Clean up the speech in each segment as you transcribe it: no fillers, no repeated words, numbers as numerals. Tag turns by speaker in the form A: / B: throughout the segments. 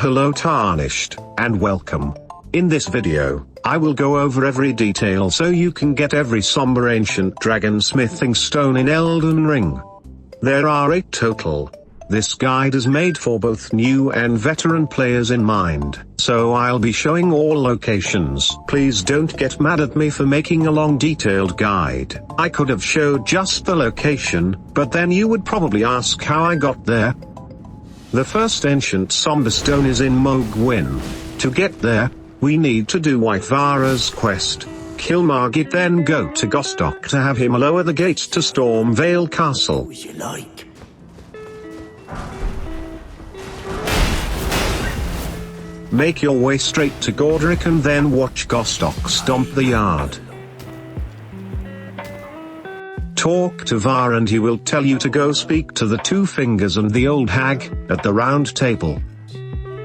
A: Hello Tarnished, and welcome. In this video, I will go over every detail so you can get every Somber Ancient Dragon Smithing Stone in Elden Ring. There are 8 total. This guide is made for both new and veteran players in mind, so I'll be showing all locations. Please don't get mad at me for making a long detailed guide. I could have showed just the location, but then you would probably ask how I got there. The first ancient Somber stone is in Mohgwyn. To get there, we need to do White Varre's quest, kill Margit, then go to Gostock to have him lower the gates to Stormvale Castle.
B: As you like.
A: Make your way straight to Godric and then watch Gostock stomp the yard. Talk to Varre and he will tell you to go speak to the Two Fingers and the old hag at the round table.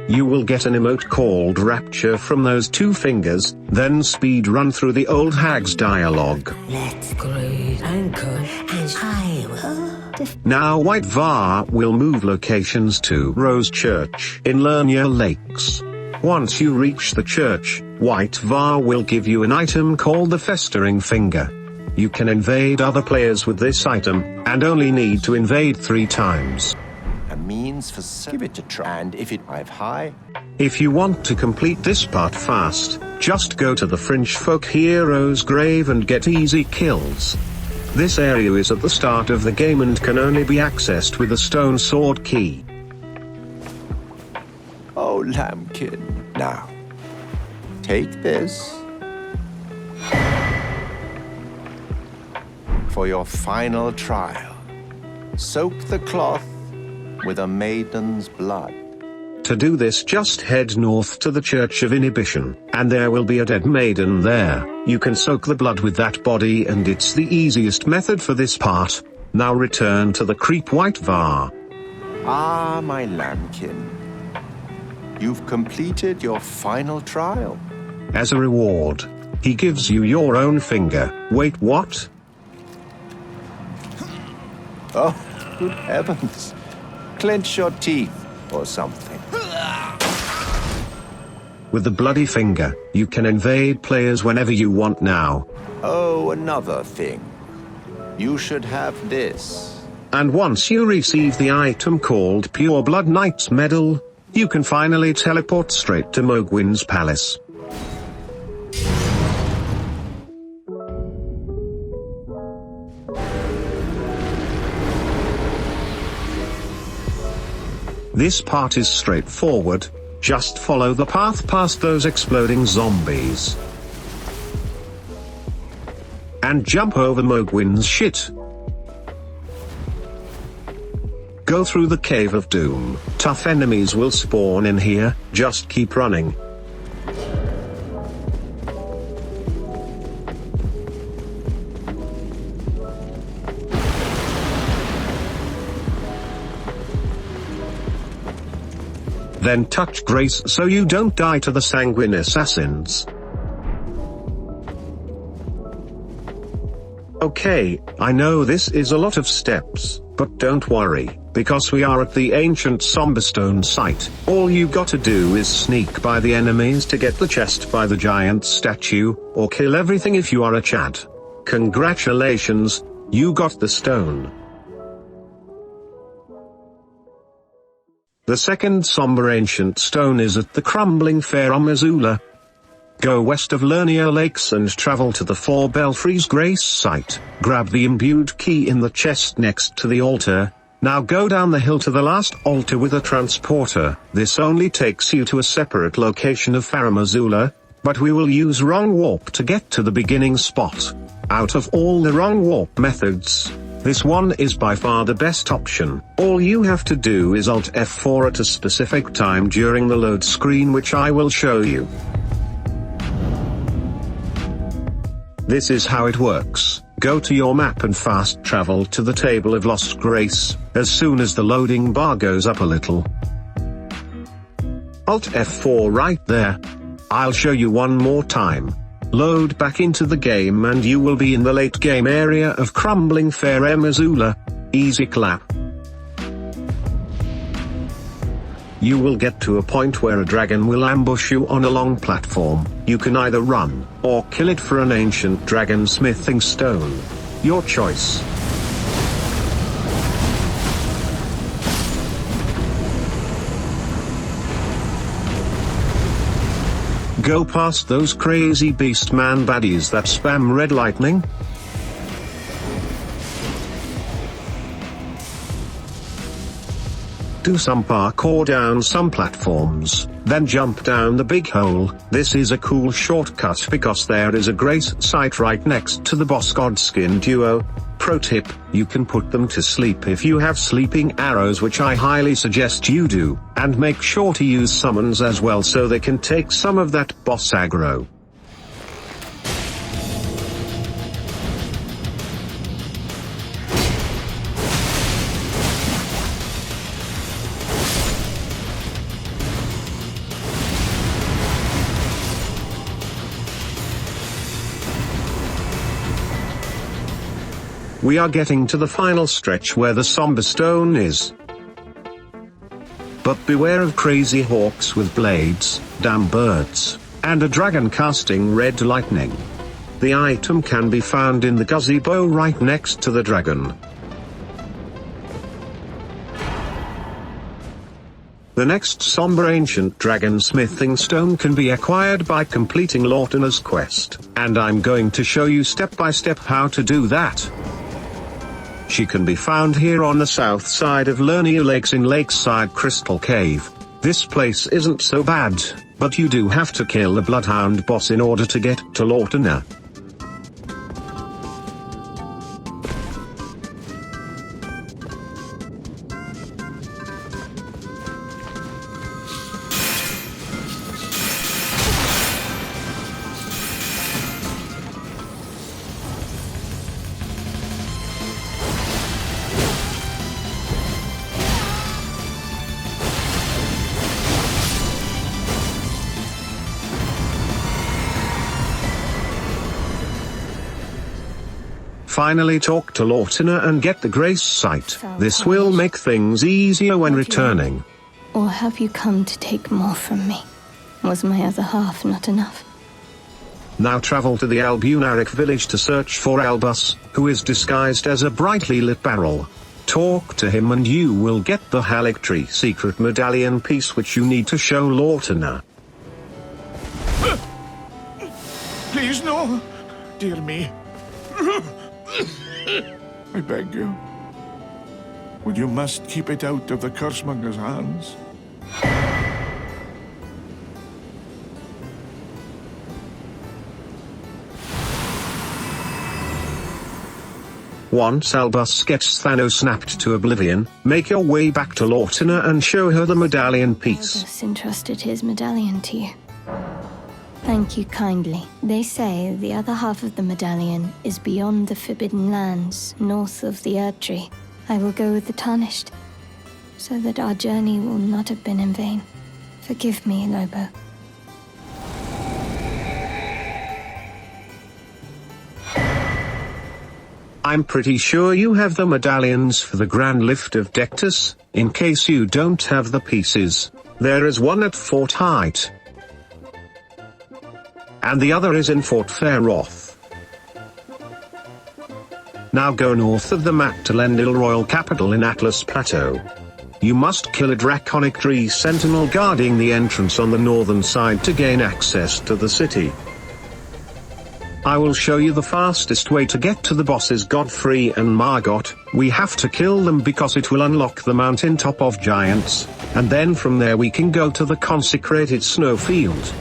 A: You will get an emote called Rapture from those Two Fingers, then speed run through the old hag's dialogue.
B: Let's grade anchor and I will.
A: Now White Varre will move locations to Rose Church in Lernia Lakes. Once you reach the church, White Varre will give you an item called the Festering Finger. You can invade other players with this item, and only need to invade 3 times.
C: A means for give it a try, and if it dive high.
A: If you want to complete this part fast, just go to the Fringe Folk Hero's grave and get easy kills. This area is at the start of the game and can only be accessed with a stone sword key.
C: Oh, Lambkin, now, take this for your final trial. Soak the cloth with a maiden's blood.
A: To do this, just head north to the Church of Inhibition, and there will be a dead maiden there. You can soak the blood with that body and it's the easiest method for this part. Now return to the creep White Varre.
C: Ah, my Lambkin. You've completed your final trial.
A: As a reward, he gives you your own finger. Wait, what?
C: Oh, good heavens. Clench your teeth or something.
A: With the bloody finger, you can invade players whenever you want now.
C: Oh, another thing. You should have this.
A: And once you receive the item called Pure Blood Knight's Medal, you can finally teleport straight to Mohgwyn's palace. This part is straightforward, just follow the path past those exploding zombies. And jump over Mohgwyn's shit. Go through the Cave of Doom. Tough enemies will spawn in here, just keep running. Then touch Grace so you don't die to the sanguine assassins. Okay, I know this is a lot of steps, but don't worry, because we are at the ancient Somberstone site. All you gotta do is sneak by the enemies to get the chest by the giant statue, or kill everything if you are a Chad. Congratulations, you got the stone. The second Somber Ancient Stone is at the Crumbling Farum Azula. Go west of Lernia Lakes and travel to the 4 Belfries Grace site. Grab the imbued key in the chest next to the altar. Now go down the hill to the last altar with a transporter. This only takes you to a separate location of Farum Azula, but we will use wrong warp to get to the beginning spot. Out of all the wrong warp methods, this one is by far the best option. All you have to do is Alt F4 at a specific time during the load screen, which I will show you. This is how it works. Go to your map and fast travel to the Table of Lost Grace, as soon as the loading bar goes up a little. Alt F4 right there. I'll show you one more time. Load back into the game and you will be in the late game area of Crumbling Farum Azula. Easy clap. You will get to a point where a dragon will ambush you on a long platform. You can either run, or kill it for an ancient dragon smithing stone. Your choice. Go past those crazy beast man baddies that spam red lightning. Do some parkour down some platforms, then jump down the big hole. This is a cool shortcut because there is a grace site right next to the boss godskin duo. Pro tip, you can put them to sleep if you have sleeping arrows, which I highly suggest you do, and make sure to use summons as well so they can take some of that boss aggro. We are getting to the final stretch where the Somber stone is. But beware of crazy hawks with blades, damn birds, and a dragon casting red lightning. The item can be found in the gazebo right next to the dragon. The next Somber Ancient Dragon Smithing Stone can be acquired by completing Latenna's quest, and I'm going to show you step by step how to do that. She can be found here on the south side of Lernia Lakes in Lakeside Crystal Cave. This place isn't so bad, but you do have to kill the Bloodhound boss in order to get to Latenna. Finally talk to Latenna and get the grace site. This will make things easier when returning.
D: Or have you come to take more from me? Was my other half not enough?
A: Now travel to the Albunaric village to search for Albus, who is disguised as a brightly lit barrel. Talk to him and you will get the Haligtree secret medallion piece which you need to show Latenna.
E: Please no, dear me. I beg you. Well, you must keep it out of the cursemonger's hands.
A: Once Albus gets Thanos snapped to oblivion, make your way back to Latenna and show her the medallion piece.
D: Albus entrusted his medallion to you. Thank you kindly. They say the other half of the medallion is beyond the Forbidden Lands, north of the Hailgtree. I will go with the Tarnished, so that our journey will not have been in vain. Forgive me, Lobo.
A: I'm pretty sure you have the medallions for the Grand Lift of Dectus. In case you don't have the pieces, there is one at Fort Height, and the other is in Fort Fairroth. Now go north of the map to Leyndell Royal Capital in Atlas Plateau. You must kill a draconic tree sentinel guarding the entrance on the northern side to gain access to the city. I will show you the fastest way to get to the bosses Godfrey and Margot. We have to kill them because it will unlock the mountaintop of giants, and then from there we can go to the Consecrated Snowfield.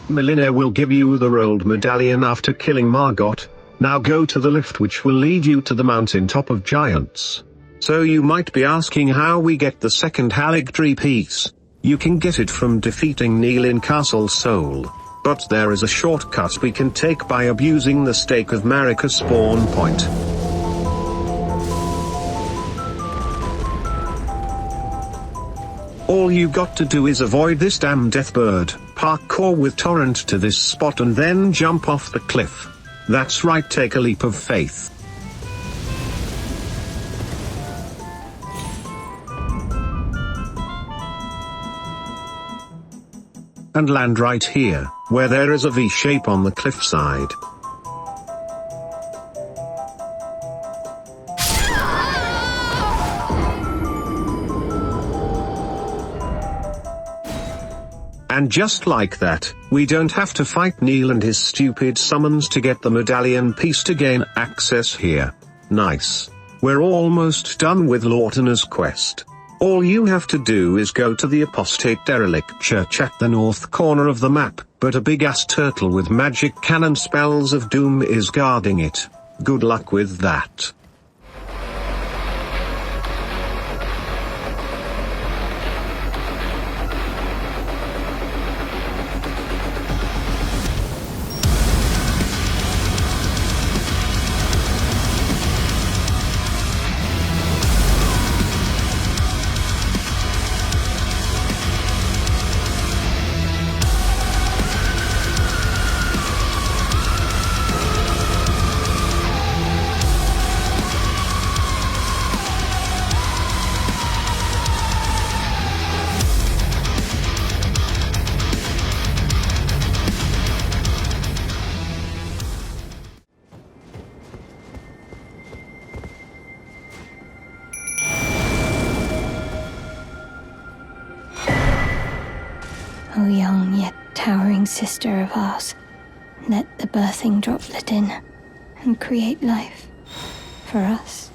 A: Malenia will give you the rolled medallion after killing Margot. Now go to the lift which will lead you to the mountaintop of giants. So you might be asking how we get the second Haligtree piece. You can get it from defeating Neil in Castle Soul. But there is a shortcut we can take by abusing the stake of Marika spawn point. All you got to do is avoid this damn deathbird, parkour with torrent to this spot and then jump off the cliff. That's right, take a leap of faith. And land right here, where there is a V shape on the cliffside. And just like that, we don't have to fight Neil and his stupid summons to get the medallion piece to gain access here. Nice. We're almost done with Latenna's quest. All you have to do is go to the Apostate Derelict church at the north corner of the map, but a big-ass turtle with magic cannon spells of doom is guarding it. Good luck with that.
D: O young yet towering sister of ours, let the birthing droplet in and create life. For us.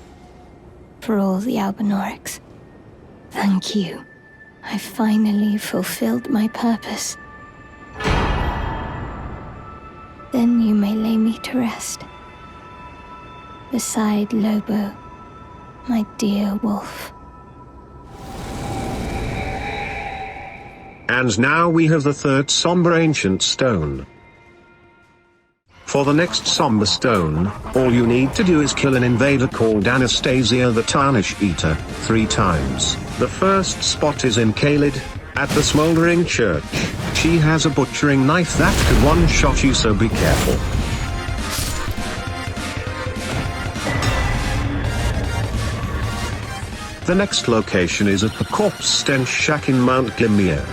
D: For all the Albinorics. Thank you. I finally fulfilled my purpose. Then you may lay me to rest. Beside Lobo, my dear wolf.
A: And now we have the third Somber Ancient Stone. For the next Somber Stone, all you need to do is kill an invader called Anastasia the Tarnished-Eater 3 times. The first spot is in Caelid, at the Smoldering Church. She has a butchering knife that could one-shot you, so be careful. The next location is at the Corpse Stench Shack in Mount Gelmir.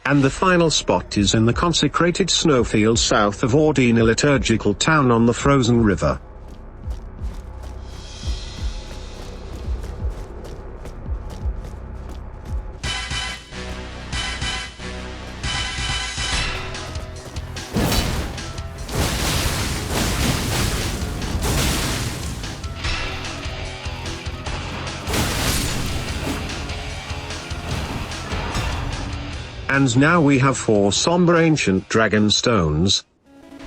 A: And the final spot is in the Consecrated Snowfield south of Ordina liturgical town on the frozen river. And now we have 4 Somber Ancient Dragon Stones.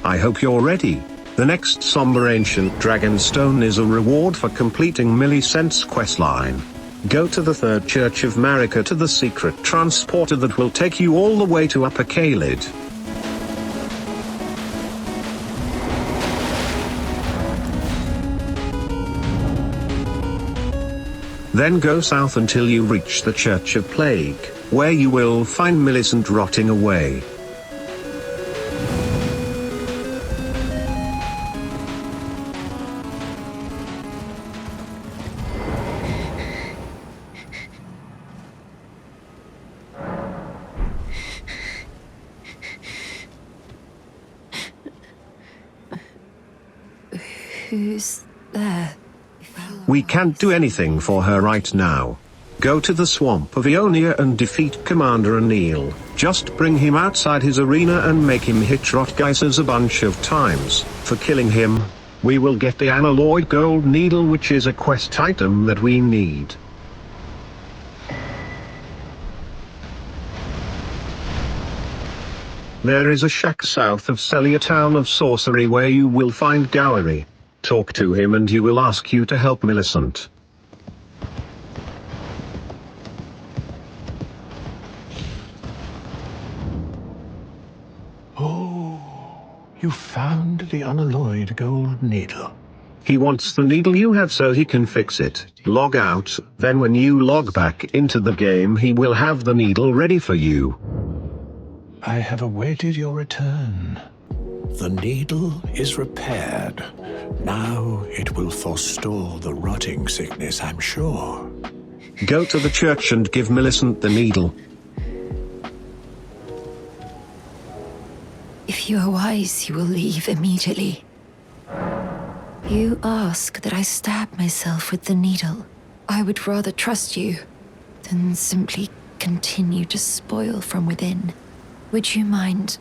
A: I hope you're ready. The next Somber Ancient Dragon Stone is a reward for completing Millicent's questline. Go to the 3rd Church of Marika to the secret transporter that will take you all the way to Upper Caelid. Then go south until you reach the Church of Plague, where you will find Millicent rotting away.
F: Who's there?
A: We can't do anything for her right now. Go to the swamp of Ionia and defeat Commander Anil. Just bring him outside his arena and make him hit Rotgeisers a bunch of times. For killing him, we will get the unalloyed gold needle, which is a quest item that we need. There is a shack south of Celia, town of sorcery, where you will find Gowrie. Talk to him and he will ask you to help Millicent.
F: You found the unalloyed gold needle.
A: He wants the needle you have so he can fix it. Log out, then when you log back into the game he will have the needle ready for you.
F: I have awaited your return. The needle is repaired. Now it will forestall the rotting sickness, I'm sure.
A: Go to the church and give Millicent the needle.
B: If you are wise, you will leave immediately. You ask that I stab myself with the needle. I would rather trust you than simply continue to spoil from within. Would you mind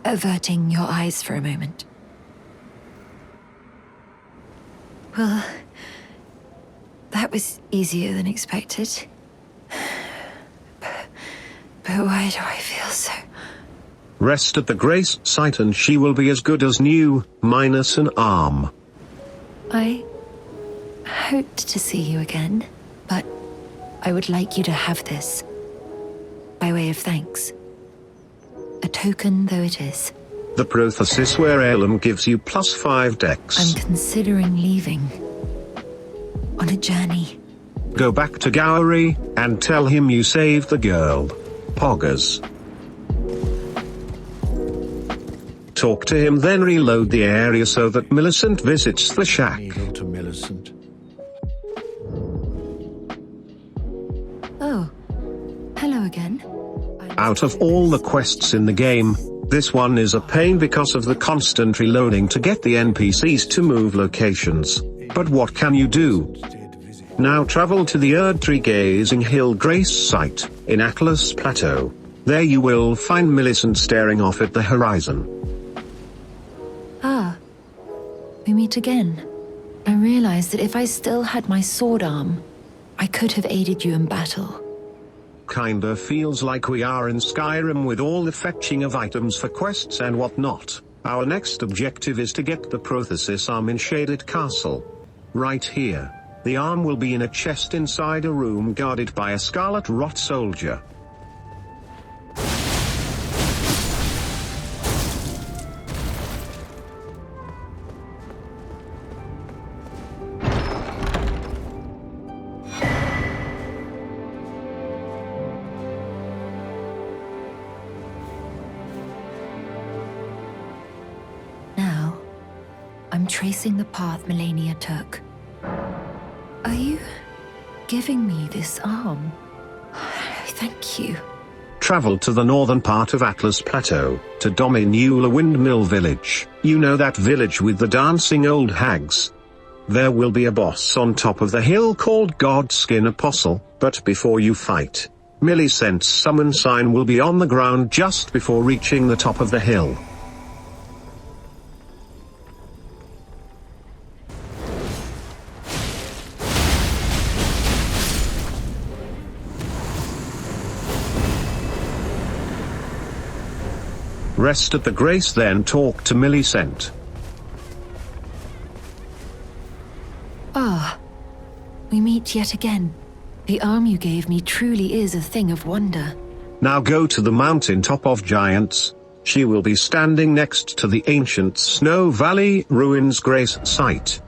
B: averting your eyes for a moment? Well, that was easier than expected. But why do I feel so...
A: Rest at the grace site and she will be as good as new, minus an arm.
B: I hoped to see you again, but I would like you to have this, by way of thanks. A token though it is.
A: The prothesis where Elden gives you +5 dex.
B: I'm considering leaving. On a journey.
A: Go back to Gowrie, and tell him you saved the girl. Poggers. Talk to him, then reload the area so that Millicent visits the shack.
F: Needle to Millicent.
B: Oh, hello again.
A: Out of all the quests in the game, this one is a pain because of the constant reloading to get the NPCs to move locations. But what can you do? Now travel to the Hailgtree Gazing Hill Grace site, in Atlas Plateau. There you will find Millicent staring off at the horizon.
B: Ah, we meet again. I realized that if I still had my sword arm, I could have aided you in battle.
A: Kinda feels like we are in Skyrim with all the fetching of items for quests and whatnot. Our next objective is to get the prothesis arm in Shaded Castle. Right here. The arm will be in a chest inside a room guarded by a Scarlet Rot soldier.
B: Tracing the path Malenia took. Are you giving me this arm? Thank you.
A: Travel to the northern part of Atlas Plateau, to Dominula Windmill Village. You know that village with the dancing old hags? There will be a boss on top of the hill called Godskin Apostle, but before you fight, Millicent's summon sign will be on the ground just before reaching the top of the hill. Rest at the Grace, then talk to Millicent.
B: Ah, we meet yet again. The arm you gave me truly is a thing of wonder.
A: Now go to the mountain top of Giants. She will be standing next to the ancient Snow Valley Ruins Grace site.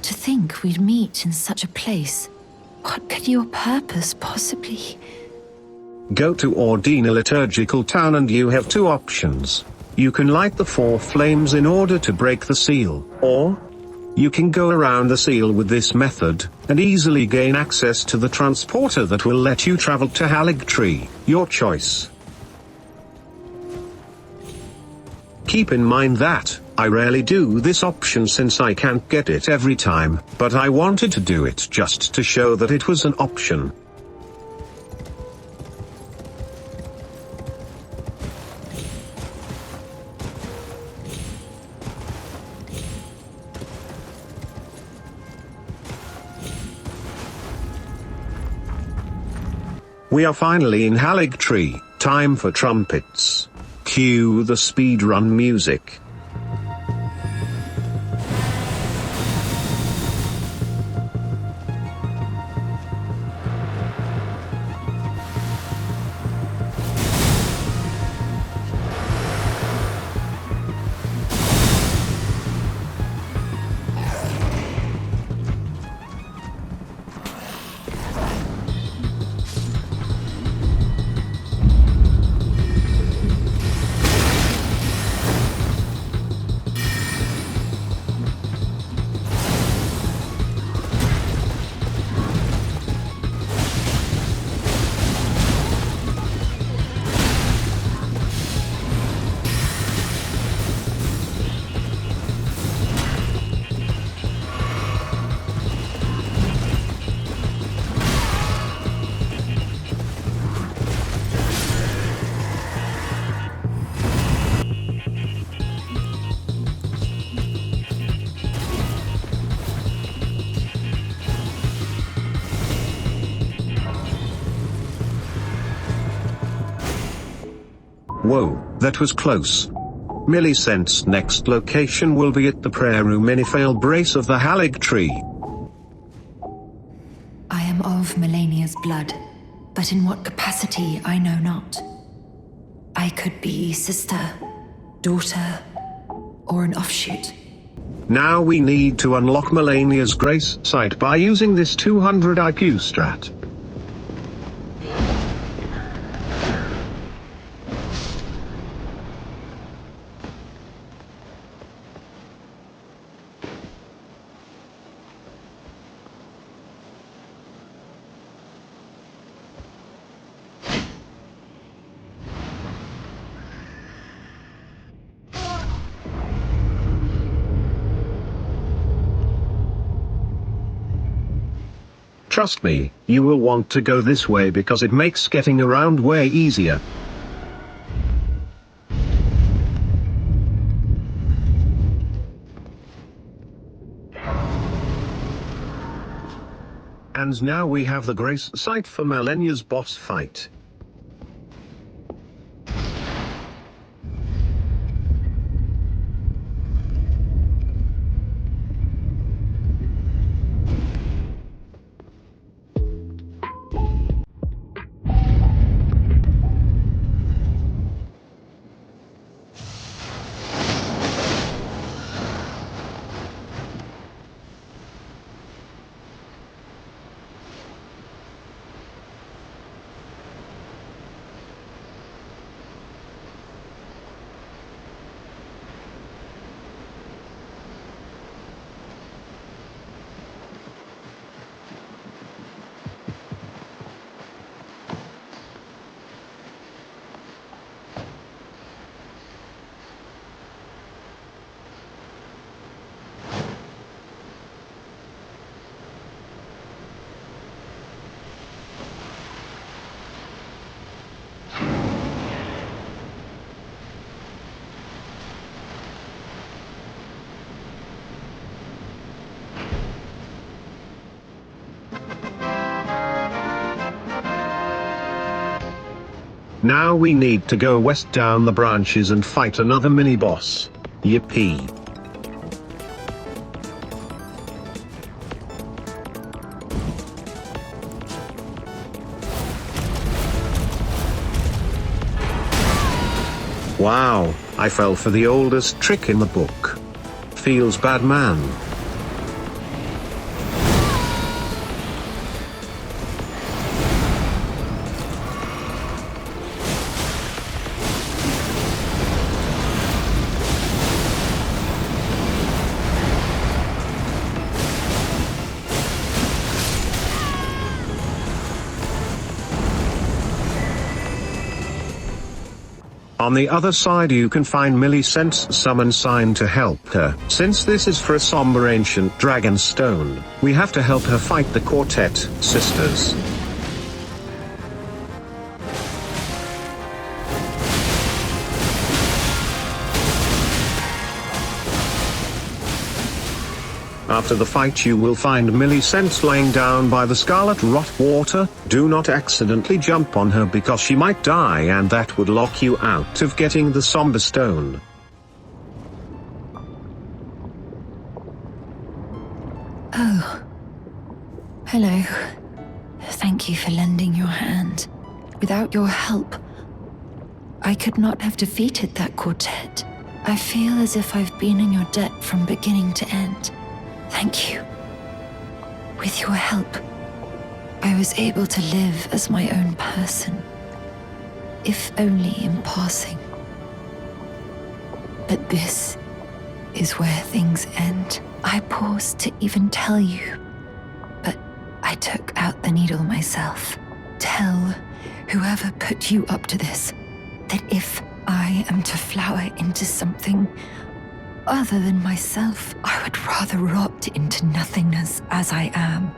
B: To think we'd meet in such a place. What could your purpose possibly...
A: Go to Ordina Liturgical Town and you have two options. You can light the 4 flames in order to break the seal, or you can go around the seal with this method, and easily gain access to the transporter that will let you travel to Haligtree. Your choice. Keep in mind that I rarely do this option since I can't get it every time, but I wanted to do it just to show that it was an option. We are finally in Haligtree. Time for trumpets. Cue the speedrun music. Whoa, that was close. Millicent's next location will be at the prayer room in Ephael Brace of the Haligtree.
B: I am of Malenia's blood, but in what capacity I know not. I could be sister, daughter, or an offshoot.
A: Now we need to unlock Malenia's grace site by using this 200 IQ strat. Trust me, you will want to go this way because it makes getting around way easier. And now we have the grace site for Malenia's boss fight. Now we need to go west down the branches and fight another mini-boss. Yippee. Wow, I fell for the oldest trick in the book. Feels bad, man. On the other side you can find Millicent's summon sign to help her. Since this is for a somber ancient dragon stone, we have to help her fight the Quartet sisters. After the fight you will find Millicent lying down by the scarlet rot water. Do not accidentally jump on her because she might die and that would lock you out of getting the somber stone.
B: Oh. Hello. Thank you for lending your hand. Without your help, I could not have defeated that quartet. I feel as if I've been in your debt from beginning to end. Thank you. With your help, I was able to live as my own person, if only in passing. But this is where things end. I paused to even tell you, but I took out the needle myself. Tell whoever put you up to this that if I am to flower into something other than myself, I would rather rot into nothingness as I am.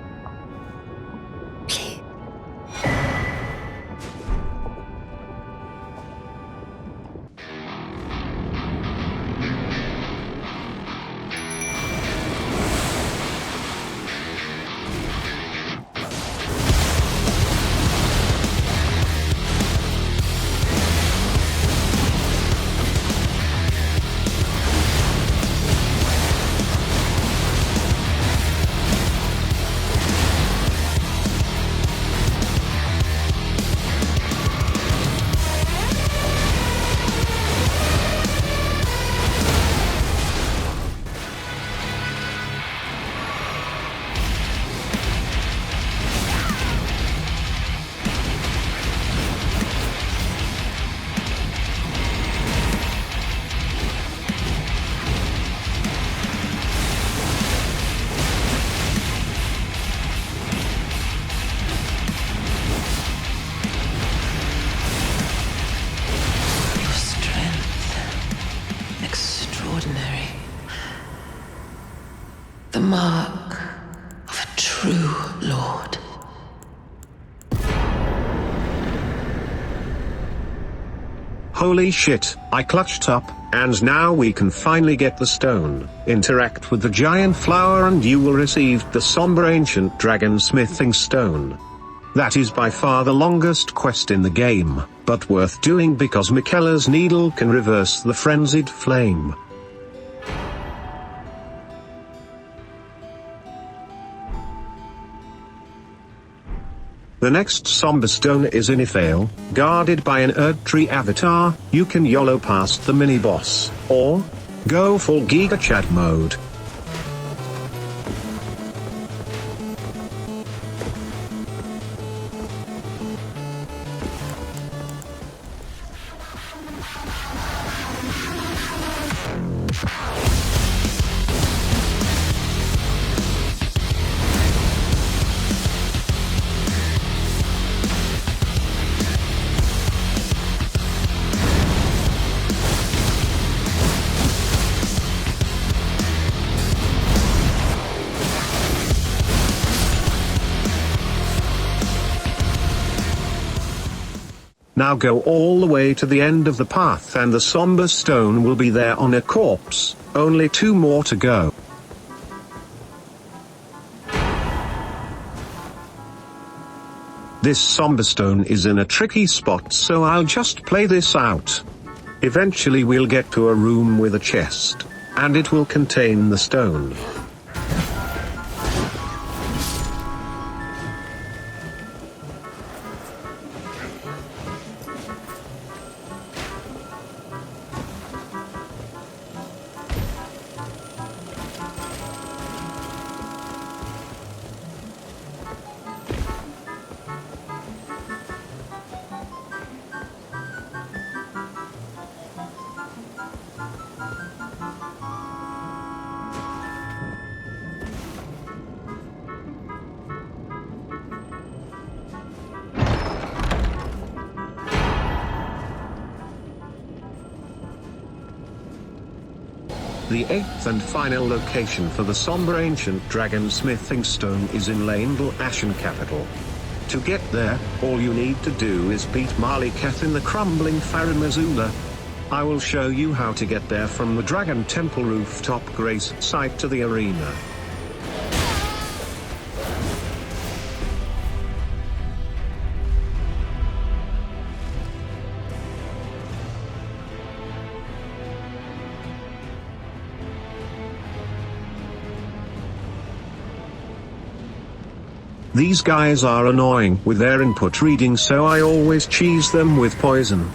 B: Please. The mark of a true lord.
A: Holy shit, I clutched up, and now we can finally get the stone. Interact with the giant flower and you will receive the somber ancient dragon smithing stone. That is by far the longest quest in the game, but worth doing because Miquella's needle can reverse the frenzied flame. The next somber stone is in Ephael, guarded by an Hailgtree avatar. You can YOLO past the mini-boss, or go full Giga Chad mode. Now go all the way to the end of the path and the somber stone will be there on a corpse. Only 2 more to go. This somber stone is in a tricky spot, so I'll just play this out. Eventually we'll get to a room with a chest, and it will contain the stone. The 8th and final location for the Somber Ancient Dragon Smithing Stone is in Leyndell, Ashen capital. To get there, all you need to do is beat Maliketh in the Crumbling Farum Azula. I will show you how to get there from the Dragon Temple rooftop grace site to the arena. These guys are annoying with their input reading, so I always cheese them with poison.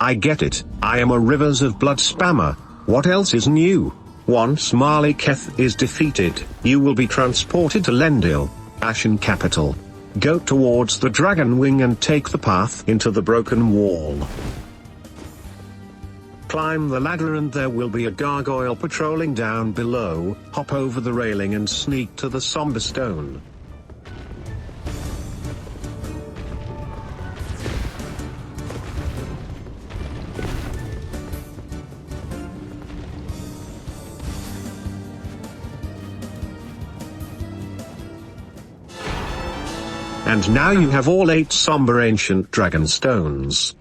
A: I get it, I am a Rivers of Blood spammer. What else is new? Once Maliketh is defeated, you will be transported to Leyndell, Ashen capital. Go towards the Dragon Wing and take the path into the Broken Wall. Climb the ladder and there will be a gargoyle patrolling down below. Hop over the railing and sneak to the Somber Stone. And now you have all 8 Somber Ancient Dragon Stones.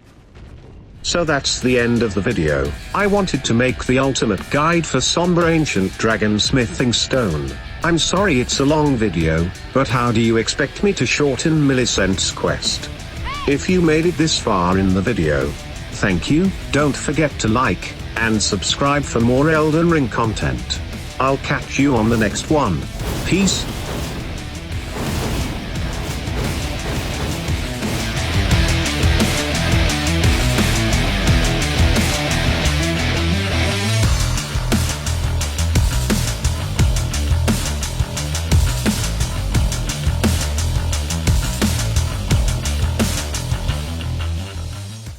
A: So that's the end of the video. I wanted to make the ultimate guide for Somber Ancient Dragon Smithing Stone. I'm sorry it's a long video, but how do you expect me to shorten Millicent's quest? If you made it this far in the video, thank you. Don't forget to like and subscribe for more Elden Ring content. I'll catch you on the next one. Peace.